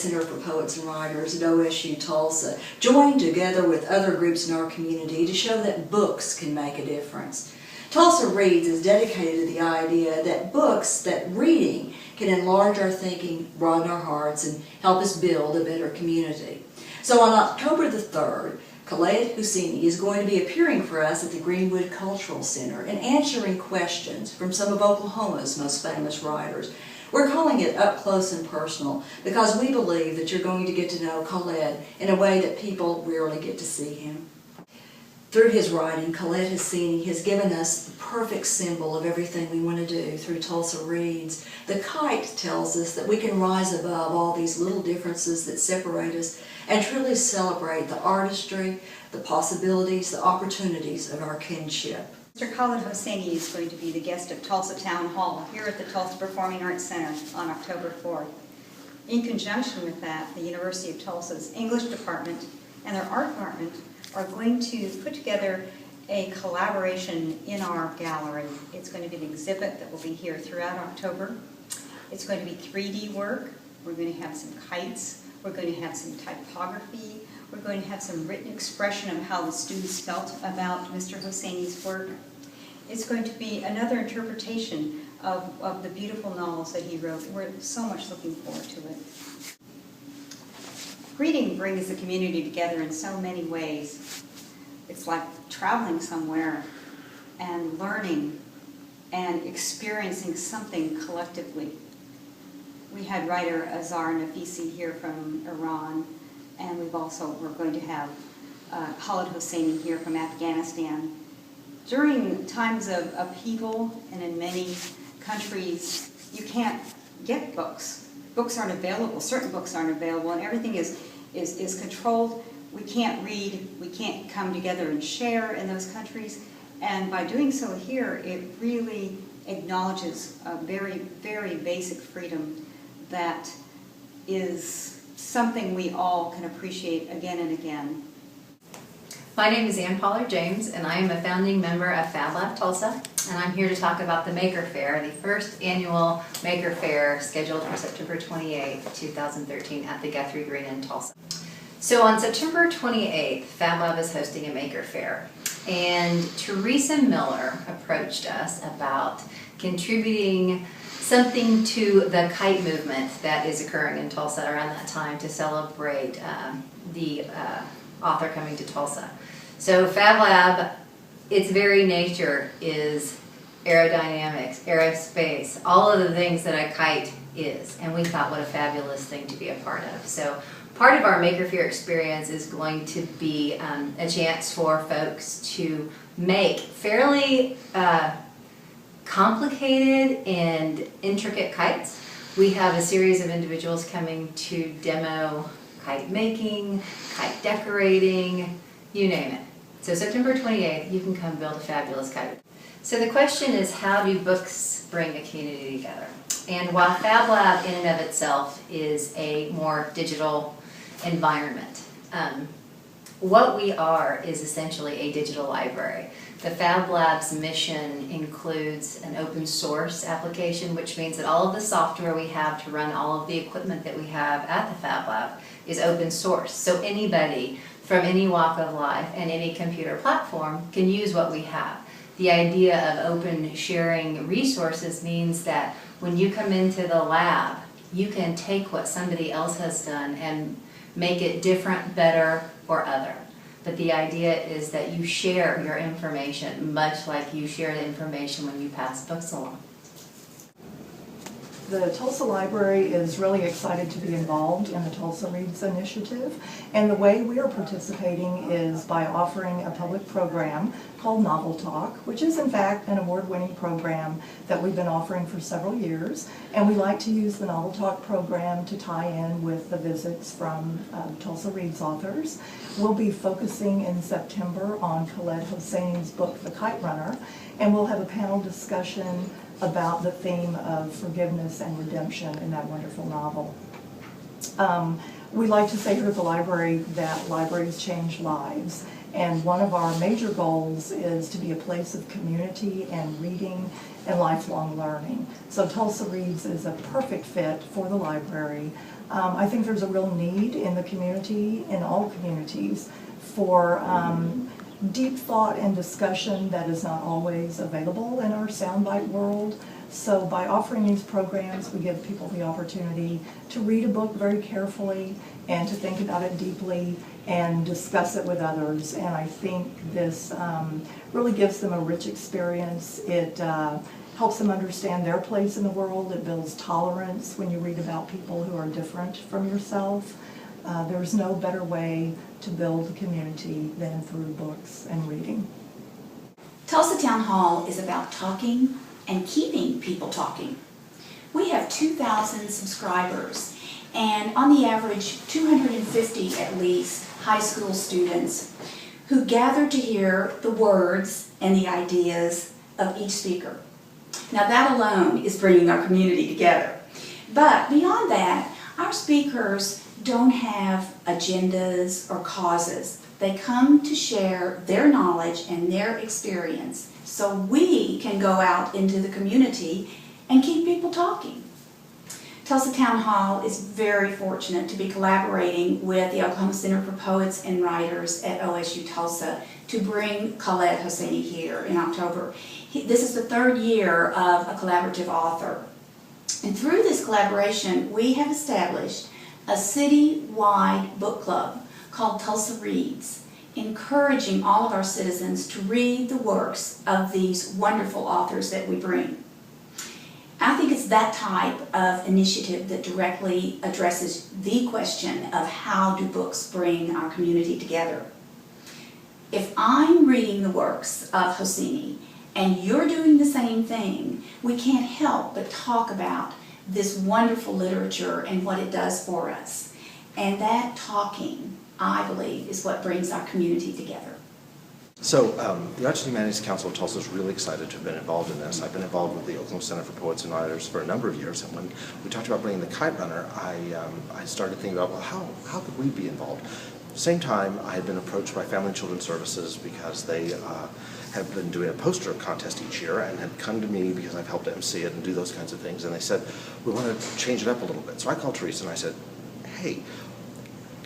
Center for Poets and Writers at OSU Tulsa joined together with other groups in our community to show that books can make a difference. Tulsa Reads is dedicated to the idea that books, that reading, can enlarge our thinking, broaden our hearts, and help us build a better community. So on October the 3rd, Khaled Hosseini is going to be appearing for us at the Greenwood Cultural Center and answering questions from some of Oklahoma's most famous writers. We're calling it Up Close and Personal because we believe that you're going to get to know Khaled in a way that people rarely get to see him. Through his writing, Khaled Hosseini has given us the perfect symbol of everything we want to do through Tulsa Reads. The kite tells us that we can rise above all these little differences that separate us and truly celebrate the artistry, the possibilities, the opportunities of our kinship. Mr. Khaled Hosseini is going to be the guest of Tulsa Town Hall here at the Tulsa Performing Arts Center on October 4th. In conjunction with that, the University of Tulsa's English department and their art department are going to put together a collaboration in our gallery. It's going to be an exhibit that will be here throughout October. It's going to be 3D work. We're going to have some kites. We're going to have some typography. We're going to have some written expression of how the students felt about Mr. Hosseini's work. It's going to be another interpretation of the beautiful novels that he wrote. We're so much looking forward to it. Reading brings the community together in so many ways. It's like traveling somewhere and learning and experiencing something collectively. We had writer Azar Nafisi here from Iran, and we're going to have Khaled Hosseini here from Afghanistan. During times of upheaval and in many countries, you can't get books. Books aren't available, certain books aren't available, and everything is controlled. We can't read, we can't come together and share in those countries, and by doing so here, it really acknowledges a very, very basic freedom that is something we all can appreciate again and again. My name is Ann Pollard-James, and I am a founding member of Fab Lab Tulsa, and I'm here to talk about the Maker Faire, the first annual Maker Faire scheduled for September 28, 2013 at the Guthrie Green in Tulsa. So on September 28th, Fab Lab is hosting a Maker Faire, and Teresa Miller approached us about contributing something to the kite movement that is occurring in Tulsa around that time to celebrate the author coming to Tulsa. So Fab Lab, its very nature is aerodynamics, aerospace, all of the things that a kite is, and we thought what a fabulous thing to be a part of. So part of our Maker Faire experience is going to be a chance for folks to make fairly complicated and intricate kites. We have a series of individuals coming to demo kite making, kite decorating, you name it. So September 28th, you can come build a fabulous kite. So the question is, how do books bring a community together? And while Fab Lab in and of itself is a more digital environment, what we are is essentially a digital library. The Fab Lab's mission includes an open source application, which means that all of the software we have to run all of the equipment that we have at the Fab Lab is open source. So anybody from any walk of life and any computer platform can use what we have. The idea of open sharing resources means that when you come into the lab, you can take what somebody else has done and make it different, better, or other. But the idea is that you share your information, much like you share the information when you pass books along. The Tulsa Library is really excited to be involved in the Tulsa Reads initiative, and the way we are participating is by offering a public program called Novel Talk, which is in fact an award-winning program that we've been offering for several years, and we like to use the Novel Talk program to tie in with the visits from Tulsa Reads authors. We'll be focusing in September on Khaled Hosseini's book, The Kite Runner, and we'll have a panel discussion about the theme of forgiveness and redemption in that wonderful novel. We like to say here at the library that libraries change lives, and one of our major goals is to be a place of community and reading and lifelong learning. So Tulsa Reads is a perfect fit for the library. I think there's a real need in the community, in all communities, for deep thought and discussion that is not always available in our soundbite world. So by offering these programs, we give people the opportunity to read a book very carefully and to think about it deeply and discuss it with others. And I think this really gives them a rich experience. It helps them understand their place in the world. It builds tolerance when you read about people who are different from yourself. There's no better way to build a community than through books and reading. Tulsa Town Hall is about talking and keeping people talking. We have 2,000 subscribers, and on the average 250 at least high school students who gather to hear the words and the ideas of each speaker. Now that alone is bringing our community together. But beyond that, our speakers don't have agendas or causes. They come to share their knowledge and their experience so we can go out into the community and keep people talking. Tulsa Town Hall is very fortunate to be collaborating with the Oklahoma Center for Poets and Writers at OSU Tulsa to bring Khaled Hosseini here in October. This is the third year of a collaborative author. And through this collaboration, we have established a city-wide book club called Tulsa Reads, encouraging all of our citizens to read the works of these wonderful authors that we bring. I think it's that type of initiative that directly addresses the question of how do books bring our community together. If I'm reading the works of Hosseini and you're doing the same thing, we can't help but talk about this wonderful literature and what it does for us. And that talking, I believe, is what brings our community together. So the Arts and Humanities Council of Tulsa is really excited to have been involved in this. I've been involved with the Oklahoma Center for Poets and Writers for a number of years, and when we talked about bringing the Kite Runner, I started thinking about, well, how could we be involved? Same time, I had been approached by Family and Children's Services because they have been doing a poster contest each year and had come to me because I've helped MC it and do those kinds of things, and they said, we want to change it up a little bit. So I called Teresa and I said, hey,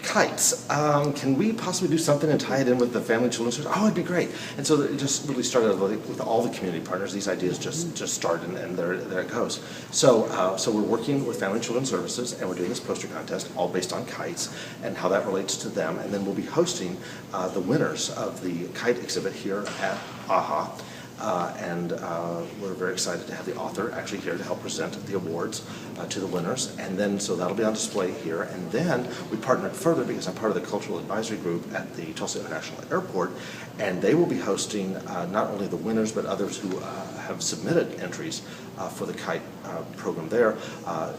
kites, can we possibly do something and tie it in with the Family and Children's Services? Oh, it'd be great. And so it just really started with all the community partners. These ideas just started, and there it goes. So we're working with Family and Children's Services, and we're doing this poster contest, all based on kites and how that relates to them. And then we'll be hosting the winners of the kite exhibit here at AHA. And we're very excited to have the author actually here to help present the awards to the winners. And then, so that'll be on display here. And then we partnered further because I'm part of the Cultural Advisory Group at the Tulsa International Airport. And they will be hosting not only the winners, but others who have submitted entries for the kite program there.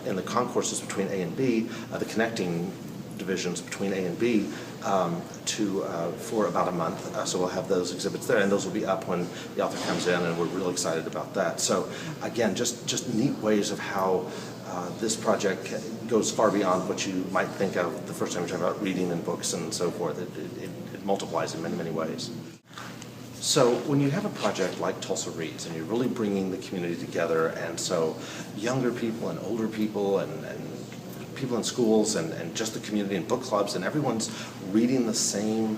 In the concourses between A and B, the connecting divisions between A and B for about a month. So we'll have those exhibits there, and those will be up when the author comes in, and we're really excited about that. So again, just neat ways of how this project goes far beyond what you might think of the first time you talk about reading and books and so forth. It multiplies in many, many ways. So when you have a project like Tulsa Reads, and you're really bringing the community together, and so younger people and older people and people in schools and just the community and book clubs, and everyone's reading the same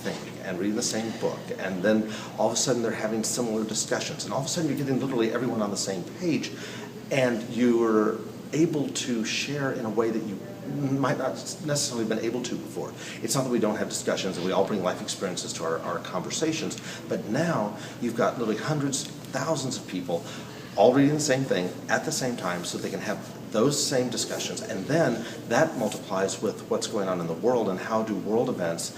thing and reading the same book, and then all of a sudden they're having similar discussions, and all of a sudden you're getting literally everyone on the same page, and you're able to share in a way that you might not necessarily been able to before. It's not that we don't have discussions and we all bring life experiences to our conversations, but now you've got literally hundreds, thousands of people all reading the same thing at the same time, so they can have those same discussions, and then that multiplies with what's going on in the world, and how do world events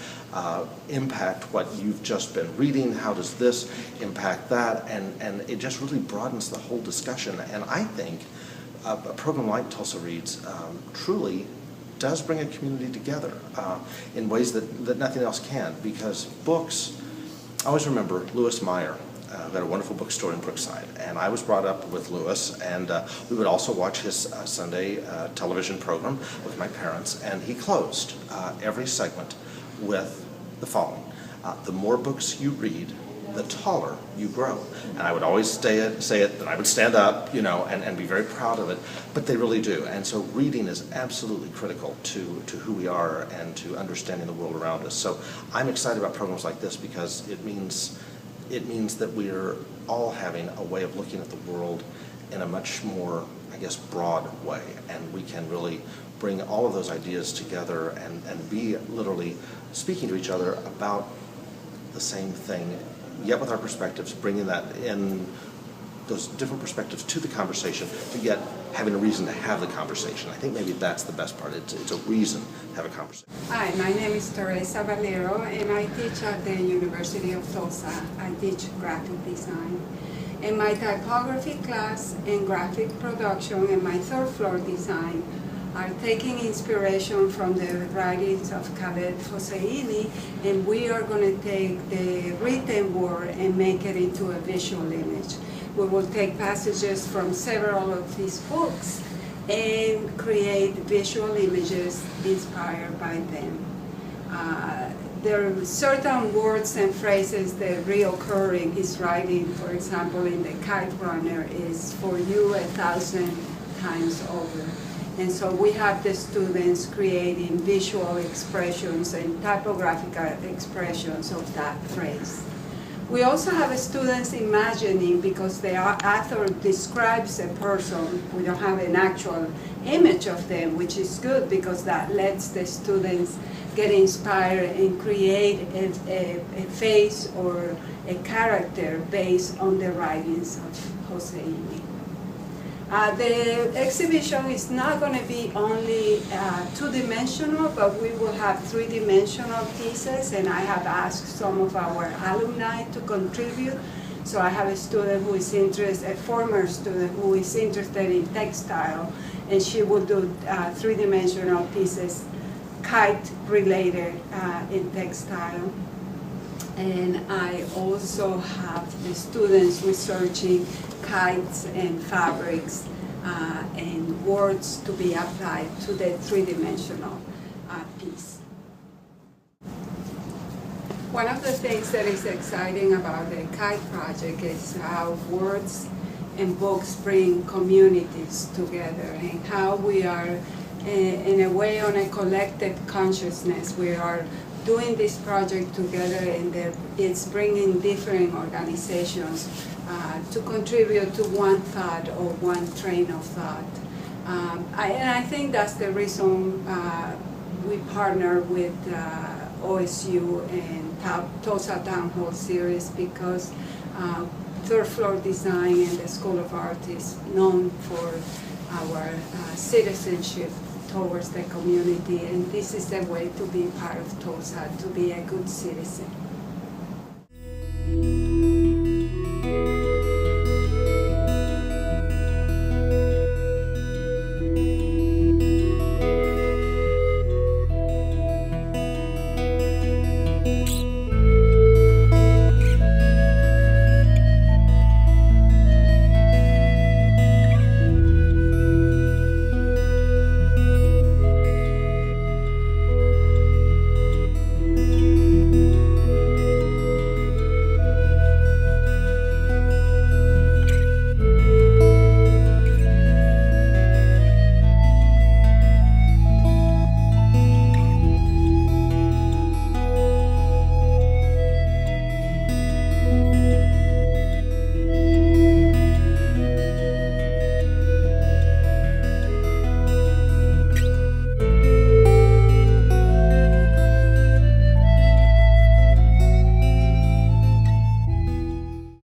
impact what you've just been reading, how does this impact that, and it just really broadens the whole discussion. And I think a program like Tulsa Reads truly does bring a community together in ways that nothing else can, because books, I always remember Lewis Meyer, who had a wonderful bookstore in Brookside, and I was brought up with Lewis, and we would also watch his Sunday television program with my parents, and he closed every segment with the following: the more books you read, the taller you grow. And I would always say it, that I would stand up, and be very proud of it, but they really do. And so reading is absolutely critical to who we are and to understanding the world around us. So I'm excited about programs like this because it means that we're all having a way of looking at the world in a much more, I guess, broad way. And we can really bring all of those ideas together and be literally speaking to each other about the same thing, yet with our perspectives, bringing that in, those different perspectives to the conversation, to yet having a reason to have the conversation. I think maybe that's the best part. It's a reason to have a conversation. Hi, my name is Teresa Valero, and I teach at the University of Tulsa. I teach graphic design. And my typography class and graphic production and my third floor design are taking inspiration from the writings of Khaled Hosseini, and we are going to take the written word and make it into a visual image. We will take passages from several of his books and create visual images inspired by them. There are certain words and phrases that reoccur in his writing. For example, in The Kite Runner is "for you 1,000 times over." And so we have the students creating visual expressions and typographical expressions of that phrase. We also have students imagining, because the author describes a person, we don't have an actual image of them, which is good because that lets the students get inspired and create a face or a character based on the writings of Hosseini. The exhibition is not going to be only two-dimensional, but we will have three-dimensional pieces, and I have asked some of our alumni to contribute. So I have a student who is interested, a former student who is interested in textile, and she will do three-dimensional pieces, kite-related in textile. And I also have the students researching kites and fabrics and words to be applied to the three-dimensional piece. One of the things that is exciting about the kite project is how words and books bring communities together, and how we are, in a way, on a collective consciousness. We are doing this project together, and it's bringing different organizations to contribute to one thought or one train of thought. And I think that's the reason we partner with OSU and Tulsa Town Hall Series, because third floor design and the School of Art is known for our citizenship towards the community, and this is a way to be part of Tulsa, to be a good citizen.